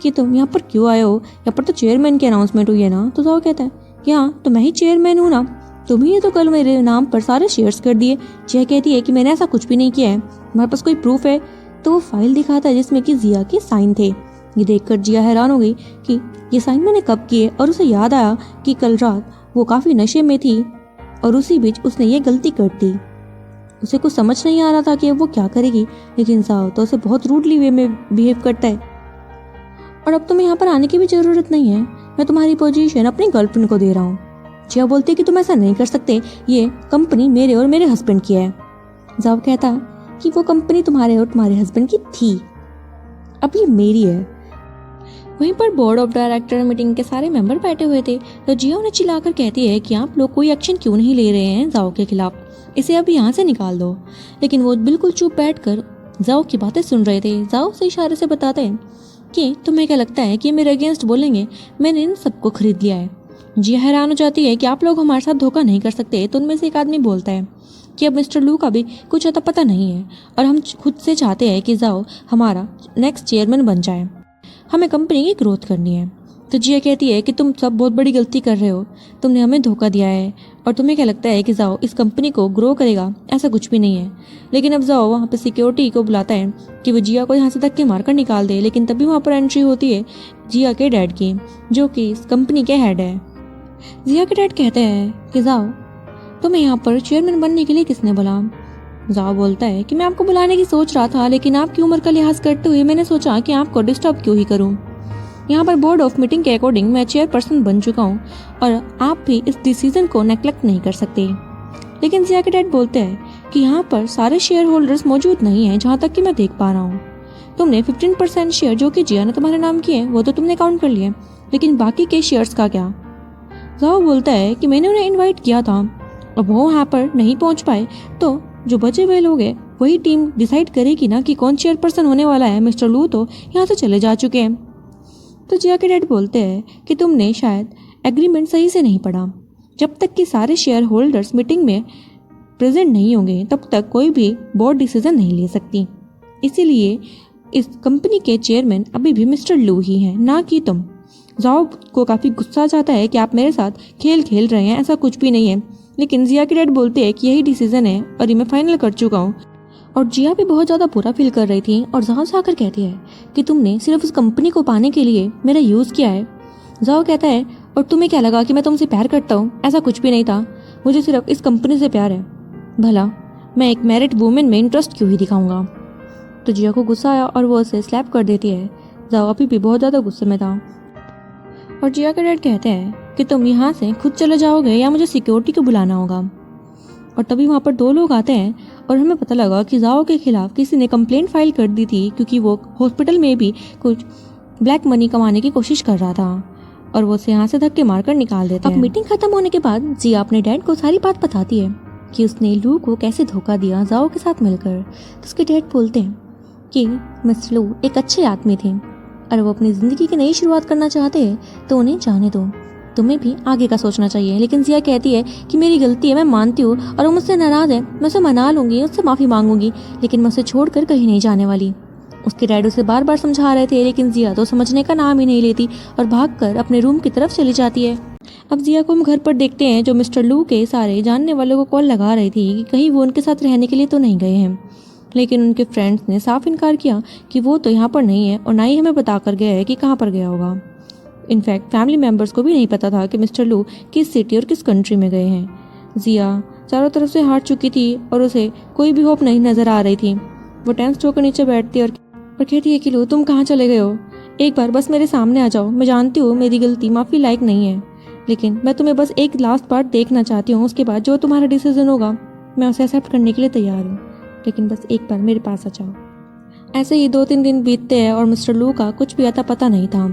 कि तुम यहाँ पर क्यों आए हो, यहाँ पर तो चेयरमैन की अनाउंसमेंट हुई है ना। तो जाओ कहता है कि हाँ तो मैं ही चेयरमैन हूँ ना, तुम्ही ने तो कल मेरे नाम पर सारे शेयर्स कर दिए। जिया कहती है कि मैंने ऐसा कुछ भी नहीं किया है, हमारे पास कोई प्रूफ है। तो वो फाइल दिखाता है जिसमें कि जिया के साइन थे। ये देखकर जिया हैरान हो गई कि ये साइन मैंने कब किए और उसे याद आया कि कल रात वो काफ़ी नशे में थी और उसी बीच उसने ये गलती कर दी। उसे कुछ समझ नहीं आ रहा था कि वो क्या करेगी, लेकिन जाओ तो उसे बहुत रूडली वे में बिहेव करता है। और अब तुम्हें यहाँ पर आने की भी ज़रूरत नहीं है, मैं तुम्हारी पोजीशन अपनी गर्लफ्रेंड को दे रहा हूँ। जिया बोलती है कि तुम ऐसा नहीं कर सकते, ये कंपनी मेरे और मेरे हस्बैंड की है। जाओ कहता कि वो कंपनी तुम्हारे और तुम्हारे हस्बैंड की थी, अब ये मेरी है। वहीं पर बोर्ड ऑफ डायरेक्टर मीटिंग के सारे मेंबर बैठे हुए थे, तो जिया उन्हें चिल्लाकर कहती है कि आप लोग कोई एक्शन क्यों नहीं ले रहे हैं जाओ के खिलाफ, इसे अब यहाँ से निकाल दो। लेकिन वो बिल्कुल चुप बैठकर जाओ की बातें सुन रहे थे। जाओ से इशारे से बताते हैं कि तुम्हें क्या लगता है कि मेरे अगेंस्ट बोलेंगे, मैंने इन सबको खरीद लिया है। जिया हैरान हो जाती है कि आप लोग हमारे साथ धोखा नहीं कर सकते। तो उनमें से एक आदमी बोलता है कि अब मिस्टर लू का भी कुछ अता पता नहीं है और हम खुद से चाहते हैं कि जाओ हमारा नेक्स्ट चेयरमैन बन जाए, हमें कंपनी की ग्रोथ करनी है। तो जिया कहती है कि तुम सब बहुत बड़ी गलती कर रहे हो, तुमने हमें धोखा दिया है और तुम्हें क्या लगता है कि जाओ इस कंपनी को ग्रो करेगा, ऐसा कुछ भी नहीं है। लेकिन अब जाओ वहाँ पे सिक्योरिटी को बुलाता है कि वो जिया को यहाँ से धक्के मारकर निकाल दे। लेकिन तभी वहाँ पर एंट्री होती है जिया के डैड की, जो कि इस कंपनी के हेड है। जिया के डैड कहते हैं कि जाओ तुम्हें यहाँ पर चेयरमैन बनने के लिए किसने बुला। जाओ बोलता है कि मैं आपको बुलाने की सोच रहा था, लेकिन आपकी उम्र का लिहाज करते हुए मैंने सोचा कि आपको डिस्टर्ब क्यों ही करूं। यहाँ पर बोर्ड ऑफ मीटिंग के अकॉर्डिंग मैं चेयरपर्सन बन चुका हूँ और आप भी इस डिसीजन को नेग्लेक्ट नहीं कर सकते। लेकिन जिया के डैड बोलते हैं कि यहाँ पर सारे शेयर होल्डर्स मौजूद नहीं हैं, जहाँ तक कि मैं देख पा रहा हूँ। तुमने 15% शेयर जो कि जिया ने तुम्हारे नाम किए वो तो तुमने काउंट कर लिए, लेकिन बाकी के शेयर्स का क्या। जाओ बोलता है कि मैंने उन्हें इन्वाइट किया था और वो यहाँ पर नहीं पहुँच पाए, तो जो बचे हुए लोग हैं वही टीम डिसाइड करेगी ना कि कौन चेयरपर्सन होने वाला है। मिस्टर लू तो यहाँ से चले जा चुके हैं। तो जिया के डैड बोलते हैं कि तुमने शायद एग्रीमेंट सही से नहीं पढ़ा, जब तक कि सारे शेयर होल्डर्स मीटिंग में प्रेजेंट नहीं होंगे तब तक कोई भी बोर्ड डिसीजन नहीं ले सकती। इसीलिए इस कंपनी के चेयरमैन अभी भी मिस्टर लू ही हैं, ना कि तुम। जाओ को काफ़ी गुस्सा आ जाता है कि आप मेरे साथ खेल खेल रहे हैं, ऐसा कुछ भी नहीं है। लेकिन जिया के डैड बोलते हैं कि यही डिसीजन है और ये मैं फाइनल कर चुका हूँ। और जिया भी बहुत ज़्यादा बुरा फील कर रही थी और जाओ से आकर कहती है कि तुमने सिर्फ उस कंपनी को पाने के लिए मेरा यूज़ किया है। जाओ कहता है और तुम्हें क्या लगा कि मैं तुमसे प्यार करता हूँ, ऐसा कुछ भी नहीं था, मुझे सिर्फ इस कंपनी से प्यार है। भला मैं एक मैरिड वुमेन में इंटरेस्ट क्यों ही दिखाऊंगा। तो जिया को गुस्सा आया और वो उसे स्लैप कर देती है। जाओ अभी भी बहुत ज़्यादा गुस्से में था और जिया के डैड कहते हैं कि तुम यहाँ से खुद चले जाओगे या मुझे सिक्योरिटी को बुलाना होगा। और तभी वहाँ पर दो लोग आते हैं और हमें पता लगा कि जाओ के खिलाफ किसी ने कंप्लेंट फाइल कर दी थी, क्योंकि वो हॉस्पिटल में भी कुछ ब्लैक मनी कमाने की कोशिश कर रहा था और वो उसे यहाँ से धक्के मारकर निकाल देते हैं। अब मीटिंग खत्म होने के बाद जिया अपने डैड को सारी बात बताती है कि उसने लू को कैसे धोखा दिया जाओ के साथ मिलकर। तो उसके डैड बोलते हैं कि मिस लू एक अच्छे आदमी थे और वो अपनी ज़िंदगी की नई शुरुआत करना चाहते हैं, तो उन्हें जाने दो, तुम्हें भी आगे का सोचना चाहिए। लेकिन जिया कहती है कि मेरी गलती है, मैं मानती हूँ और वो मुझसे नाराज़ है, मैं उसे मना लूँगी, उससे माफ़ी मांगूंगी, लेकिन मैं उसे छोड़कर कहीं नहीं जाने वाली। उसके डैड उसे बार बार समझा रहे थे, लेकिन जिया तो समझने का नाम ही नहीं लेती और भागकर अपने रूम की तरफ चली जाती है। अब जिया को हम घर पर देखते हैं, जो मिस्टर लू के सारे जानने वालों को कॉल लगा रही थी कि कहीं वो उनके साथ रहने के लिए तो नहीं गए हैं। लेकिन उनके फ्रेंड्स ने साफ इनकार किया कि वो तो यहाँ पर नहीं है और ना ही हमें बता कर गया है कि कहाँ पर गया होगा। इनफैक्ट फैमिली मेम्बर्स को भी नहीं पता था कि मिस्टर लू किस सिटी और किस कंट्री में गए हैं। जिया चारों तरफ से हार चुकी थी और उसे कोई भी होप नहीं नजर आ रही थी। वो टेंस होकर नीचे बैठती और कहती है कि लू तुम कहाँ चले गए हो, एक बार बस मेरे सामने आ जाओ। मैं जानती हूँ मेरी गलती माफ़ी लायक नहीं है, लेकिन मैं तुम्हें बस एक लास्ट बार देखना चाहती हूँ। उसके बाद जो तुम्हारा डिसीजन होगा मैं उसे एक्सेप्ट करने के लिए तैयार हूँ, लेकिन बस एक बार मेरे पास आ जाओ। ऐसे ही 2-3 दिन बीतते हैं और मिस्टर लू का कुछ भी अता पता नहीं था।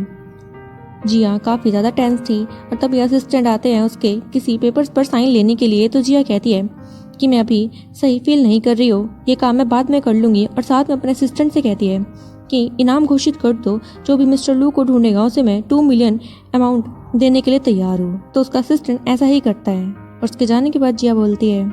जिया काफ़ी ज़्यादा टेंस थी और तभी असिस्टेंट आते हैं उसके किसी पेपर्स पर साइन लेने के लिए। तो जिया कहती है कि मैं अभी सही फील नहीं कर रही हूँ, ये काम मैं बाद में कर लूँगी। और साथ में अपने असिस्टेंट से कहती है कि इनाम घोषित कर दो, जो भी मिस्टर लू को ढूंढेगा उसे मैं 2 मिलियन अमाउंट देने के लिए तैयार हूँ। तो उसका असिस्टेंट ऐसा ही करता है और उसके जाने के बाद जिया बोलती है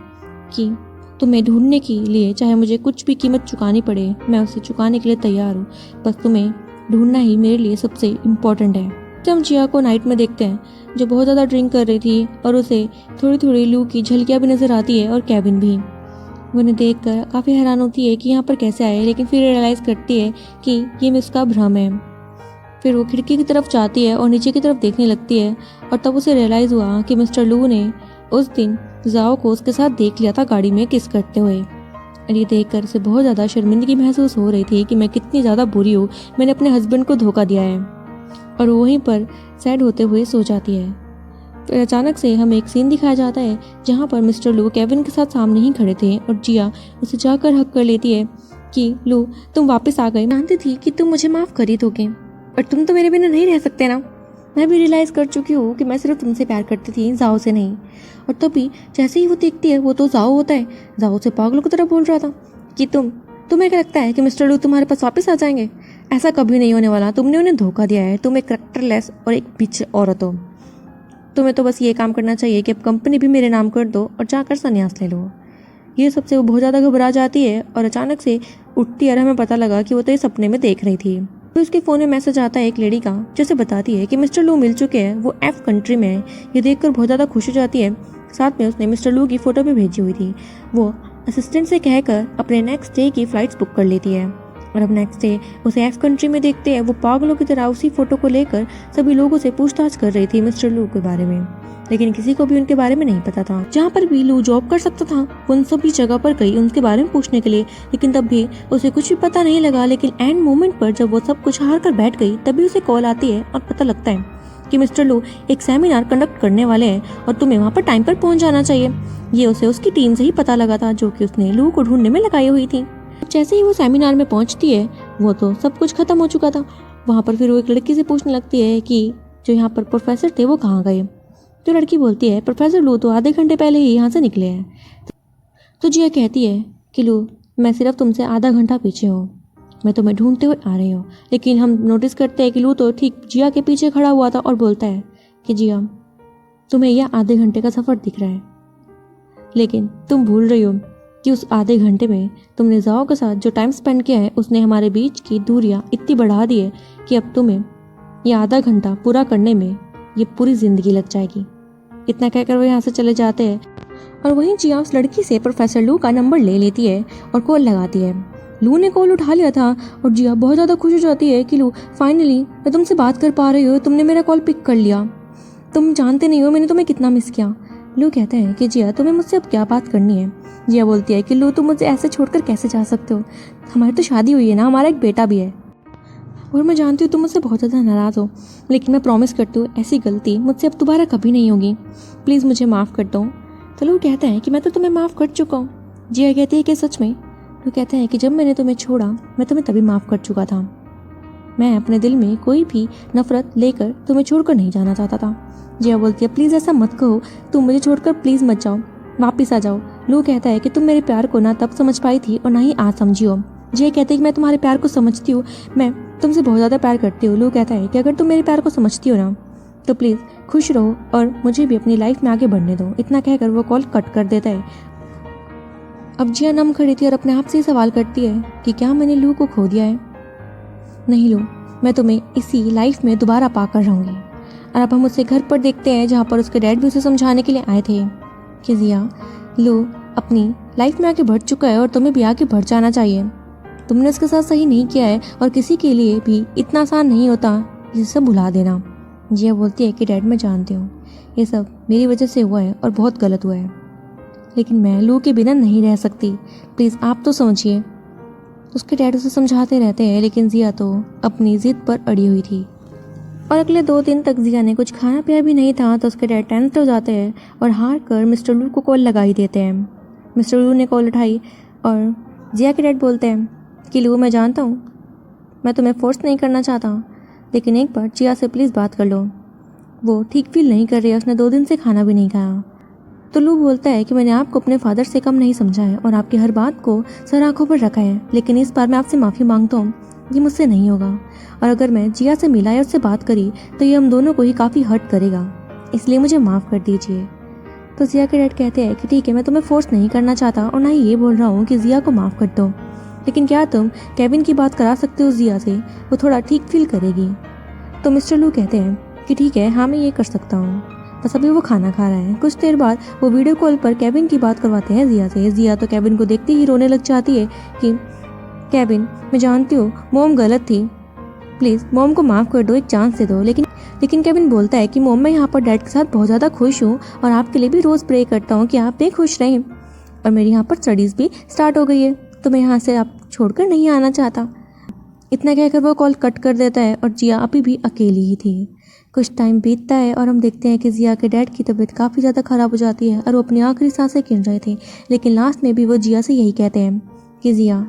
कि तुम्हें ढूंढने के लिए चाहे मुझे कुछ भी कीमत चुकानी पड़े, मैं उसे चुकाने के लिए तैयार हूँ, बस तुम्हें ढूंढना ही मेरे लिए सबसे इम्पोर्टेंट है। जब हम जिया को नाइट में देखते हैं, जो बहुत ज़्यादा ड्रिंक कर रही थी और उसे थोड़ी थोड़ी लू की झलकियाँ भी नज़र आती है और केविन भी। वो उन्हें देख कर काफ़ी हैरान होती है कि यहाँ पर कैसे आए, लेकिन फिर रियलाइज़ करती है कि ये उसका भ्रम है। फिर वो खिड़की की तरफ जाती है और नीचे की तरफ देखने लगती है और तब उसे रियलाइज़ हुआ कि मिस्टर लू ने उस दिन जाओ को उसके साथ देख लिया था गाड़ी में किस करते हुए। और ये देखकर उसे बहुत ज़्यादा शर्मिंदगी महसूस हो रही थी कि मैं कितनी ज़्यादा बुरी हूँ, मैंने अपने हस्बैंड को धोखा दिया है। और वहीं पर सैड होते हुए सो जाती है। फिर अचानक से हमें एक सीन दिखाया जाता है जहाँ पर मिस्टर लू केविन के साथ सामने ही खड़े थे और जिया उसे जाकर हक कर लेती है कि लू तुम वापस आ गए। जानती थी कि तुम मुझे माफ़ कर ही दोगे और तुम तो मेरे बिना नहीं रह सकते ना। मैं भी रियलाइज़ कर चुकी हूँ कि मैं सिर्फ तुमसे प्यार करती थी, जाओ से नहीं। और तभी जैसे ही वो देखती है वो तो जाओ होता है, जाओ से पागलों की तरह बोल रहा था कि तुम्हें क्या लगता है कि मिस्टर लू तुम्हारे पास वापस आ जाएंगे? ऐसा कभी नहीं होने वाला, तुमने उन्हें धोखा दिया है, तुम एक करैक्टरलेस और एक बिच औरत हो। तुम्हें तो बस ये काम करना चाहिए कि अब कंपनी भी मेरे नाम कर दो और जाकर संन्यास ले लो। ये सबसे वो बहुत ज़्यादा घबरा जाती है और अचानक से उठती है और हमें पता लगा कि वो तो ये सपने में देख रही थी। तो उसके फ़ोन में मैसेज आता है एक लेडी का, जैसे बताती है कि मिस्टर लू मिल चुके हैं, वो एफ कंट्री में है। ये देखकर बहुत ज़्यादा खुश हो जाती है। साथ में उसने मिस्टर लू की फ़ोटो भी भेजी हुई थी। वो असिस्टेंट से कहकर अपने नेक्स्ट डे की फ़्लाइट्स बुक कर लेती है और अब नेक्स्ट डे उसे एफ कंट्री में देखते हैं। वो पागलों की तरह उसी फोटो को लेकर सभी लोगों से पूछताछ कर रही थी मिस्टर लू के बारे में, लेकिन किसी को भी उनके बारे में नहीं पता था। जहाँ पर भी लू जॉब कर सकता था वो उन सभी जगह पर गई उनके बारे में पूछने के लिए, लेकिन तब भी उसे कुछ भी पता नहीं लगा। लेकिन एंड मोमेंट पर जब वो सब कुछ हार कर बैठ गई तभी उसे कॉल आती है और पता लगता है कि मिस्टर लू एक सेमिनार कंडक्ट करने वाले हैं और तुम्हें वहाँ पर टाइम पर पहुँच जाना चाहिए। ये उसे उसकी टीम से ही पता लगा था जो कि उसने लू को ढूंढने में लगाई हुई थी। जैसे ही वो सेमिनार में पहुंचती है वो तो सब कुछ खत्म हो चुका था। वहाँ पर फिर वो एक लड़की से पूछने लगती है कि जो यहाँ पर प्रोफेसर थे वो कहाँ गए। तो लड़की बोलती है प्रोफेसर लू तो आधे घंटे पहले ही यहाँ से निकले हैं। तो जिया कहती है कि लू मैं सिर्फ तुमसे आधा घंटा पीछे हूँ, मैं तुम्हें ढूंढते हुए आ रही हूँ। लेकिन हम नोटिस करते हैं कि लू तो ठीक जिया के पीछे खड़ा हुआ था और बोलता है कि जिया तुम्हें यह आधे घंटे का सफ़र दिख रहा है, लेकिन तुम भूल रही हो कि उस आधे घंटे में तुमने जाओ के साथ जो टाइम स्पेंड किया है उसने हमारे बीच की दूरियां इतनी बढ़ा दी है कि अब तुम्हें यह आधा घंटा पूरा करने में ये पूरी ज़िंदगी लग जाएगी। इतना कहकर वो यहाँ से चले जाते हैं और वहीं जिया उस लड़की से प्रोफेसर लू का नंबर ले लेती है और कॉल लगाती है। लू ने कॉल उठा लिया था और जिया बहुत ज़्यादा खुश हो जाती है कि लू फाइनली मैं तुमसे बात कर पा रही हूँ, तुमने मेरा कॉल पिक कर लिया, तुम जानते नहीं हो मैंने तुम्हें कितना मिस किया। लू कहते हैं कि जिया तुम्हें मुझसे अब क्या बात करनी है। जिया बोलती है कि लू तुम मुझे ऐसे छोड़कर कैसे जा सकते हो, हमारी तो शादी हुई है ना, हमारा एक बेटा भी है और मैं जानती हूँ तुम मुझसे बहुत ज़्यादा नाराज़ हो, लेकिन मैं प्रॉमिस करती हूँ ऐसी गलती मुझसे अब दोबारा कभी नहीं होगी, प्लीज़ मुझे माफ़ कर दो। तो लू कहते हैं कि मैं तो तुम्हें माफ़ कर चुका हूँ। जिया कहती है कि सच में? लू कहते हैं कि जब मैंने तुम्हें छोड़ा मैं तुम्हें तभी माफ़ कर चुका था, मैं अपने दिल में कोई भी नफरत लेकर तुम्हें छोड़कर नहीं जाना चाहता था। जिया बोलती है प्लीज़ ऐसा मत कहो, तुम मुझे छोड़कर प्लीज़ मत जाओ, वापस आ जाओ। लू कहता है कि तुम मेरे प्यार को ना तब समझ पाई थी और ना ही आज समझी हो। जिया कहती है कि मैं तुम्हारे प्यार को समझती हूँ, मैं तुमसे बहुत ज़्यादा प्यार करती हूँ। लू कहता है कि अगर तुम मेरे प्यार को समझती हो ना तो प्लीज़ खुश रहो और मुझे भी अपनी लाइफ में आगे बढ़ने दो। इतना कहकर वो कॉल कट कर देता है। अब जिया नम खड़ी थी और अपने आप से ही सवाल करती है कि क्या मैंने लू को खो दिया है? नहीं लू, मैं तुम्हें इसी लाइफ में दोबारा पाकर रहूँगी। और अब हम उसे घर पर देखते हैं जहाँ पर उसके डैड भी उसे समझाने के लिए आए थे कि जिया लू अपनी लाइफ में आगे बढ़ चुका है और तुम्हें भी आगे बढ़ जाना चाहिए, तुमने उसके साथ सही नहीं किया है और किसी के लिए भी इतना आसान नहीं होता ये सब भुला देना। जिया बोलती है कि डैड मैं जानती हूँ ये सब मेरी वजह से हुआ है और बहुत गलत हुआ है, लेकिन मैं लू के बिना नहीं रह सकती, प्लीज़ आप तो समझिए। उसके डैड उसे समझाते रहते हैं लेकिन जिया तो अपनी ज़िद पर अड़ी हुई थी। और अगले 2 दिन तक जिया ने कुछ खाना पिया भी नहीं था तो उसके डैड टेंस हो जाते हैं और हार कर मिस्टर लू को कॉल लगा ही देते हैं। मिस्टर लू ने कॉल उठाई और जिया के डैड बोलते हैं कि लू मैं जानता हूँ मैं तुम्हें फोर्स नहीं करना चाहता, लेकिन एक बार जिया से प्लीज़ बात कर लो, वो ठीक फील नहीं कर रही है, उसने 2 दिन से खाना भी नहीं खाया। तो लू बोलता है कि मैंने आपको अपने फादर से कम नहीं समझा है और आपकी हर बात को सर आँखों पर रखा है, लेकिन इस बार मैं आपसे माफ़ी मांगता हूँ, ये मुझसे नहीं होगा और अगर मैं जिया से मिला या उससे बात करी तो ये हम दोनों को ही काफ़ी हर्ट करेगा, इसलिए मुझे माफ़ कर दीजिए। तो जिया के डैड कहते हैं कि ठीक है, मैं तुम्हें फोर्स नहीं करना चाहता और ना ही ये बोल रहा हूँ कि जिया को माफ़ कर दो, लेकिन क्या तुम केविन की बात करा सकते हो जिया से, वो थोड़ा ठीक फील करेगी। तो मिस्टर लू कहते हैं कि ठीक है, हाँ मैं ये कर सकता हूँ, बस अभी वो खाना खा रहा है। कुछ देर बाद वो वीडियो कॉल पर केविन की बात करवाते हैं जिया से। जिया तो केविन को देखते ही रोने लग जाती है कि केविन मैं जानती हूँ मॉम गलत थी, प्लीज़ मॉम को माफ़ कर दो, एक चांस दे दो। लेकिन केविन बोलता है कि मॉम मैं यहाँ पर डैड के साथ बहुत ज़्यादा खुश हूँ और आपके लिए भी रोज़ प्रे करता हूँ कि आप भी खुश रहें और मेरी यहाँ पर स्टडीज़ भी स्टार्ट हो गई है, तो मैं यहाँ से आप छोड़कर नहीं आना चाहता। इतना कहकर वो कॉल कट कर देता है और जिया अभी भी अकेली ही थी। कुछ टाइम बीतता है और हम देखते हैं कि जिया के डैड की तबीयत काफ़ी ज़्यादा ख़राब हो जाती है और वो अपनी आखिरी सांसें गिन रहे थे। लेकिन लास्ट में भी वो जिया से यही कहते हैं कि जिया,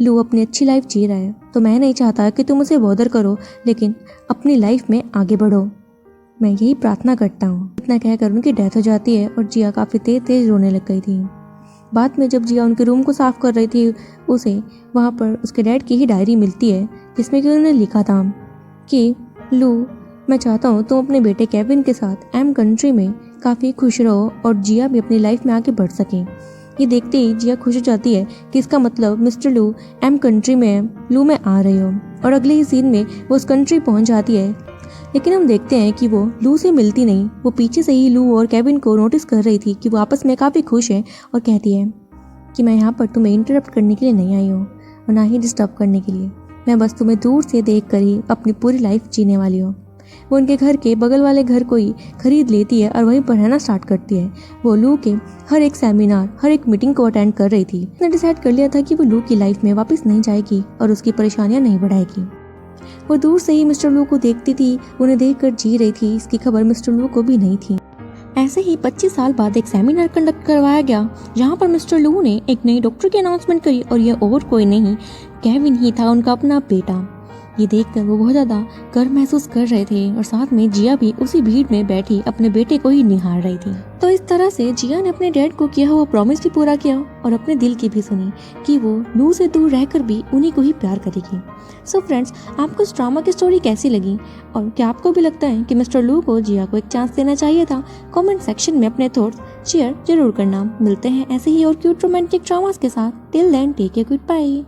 लू अपनी अच्छी लाइफ जी रहा है, तो मैं नहीं चाहता कि तुम उसे बॉदर करो, लेकिन अपनी लाइफ में आगे बढ़ो, मैं यही प्रार्थना करता हूँ। इतना कहकर उनकी डेथ हो जाती है और जिया काफ़ी तेज रोने लग गई थी। बाद में जब जिया उनके रूम को साफ़ कर रही थी, उसे वहाँ पर उसके डैड की ही डायरी मिलती है जिसमें कि उन्होंने लिखा था कि लू, मैं चाहता हूँ तुम अपने बेटे केविन के साथ एम कंट्री में काफ़ी खुश रहो और जिया भी अपनी लाइफ में आगे बढ़ सके। ये देखते ही जिया खुश हो जाती है कि इसका मतलब मिस्टर लू एम कंट्री में है, लू मैं आ रही हूँ। और अगले ही सीन में वो उस कंट्री पहुँच जाती है, लेकिन हम देखते हैं कि वो लू से मिलती नहीं। वो पीछे से ही लू और केविन को नोटिस कर रही थी कि वो आपस में काफ़ी खुश हैं और कहती है कि मैं यहाँ पर तुम्हें इंटरप्ट करने के लिए नहीं आई हूँ और ना ही डिस्टर्ब करने के लिए, मैं बस तुम्हें दूर से देख कर ही अपनी पूरी लाइफ जीने वाली हूँ। वो उनके घर के बगल वाले घर को ही खरीद लेती है और वहीं पर रहना स्टार्ट करती है। वो लू के हर एक सेमिनार, हर एक मीटिंग को अटेंड कर रही थी। उसने डिसाइड कर लिया था कि वो लू की लाइफ में वापस नहीं जाएगी और उसकी परेशानियां नहीं बढ़ाएगी। वो दूर से ही मिस्टर लू को देखती थी, उन्हें देखकर जी रही थी। इसकी खबर मिस्टर लू को भी नहीं थी। ऐसे ही 25 साल बाद एक सेमिनार कंडक्ट करवाया गया जहाँ पर मिस्टर लू ने एक नई डॉक्टर की अनाउंसमेंट करी और यह और कोई नहीं, केविन ही था, उनका अपना बेटा। ये देखकर वो बहुत ज़्यादा गर्व महसूस कर रहे थे और साथ में जिया भी उसी भीड़ में बैठी अपने बेटे को ही निहार रही थी। तो इस तरह से जिया ने अपने डैड को किया हुआ प्रॉमिस भी पूरा किया और अपने दिल की भी सुनी कि वो लू से दूर रहकर भी उन्हीं को ही प्यार करेगी। सो फ्रेंड्स, आपको इस ड्रामा की स्टोरी कैसी लगी और क्या आपको भी लगता है कि मिस्टर लू को जिया को एक चांस देना चाहिए था? कमेंट सेक्शन में अपने थॉट्स शेयर जरूर करना। मिलते हैं ऐसे ही और क्यूट रोमांटिक ड्रामास के साथ। Till then take care, good bye.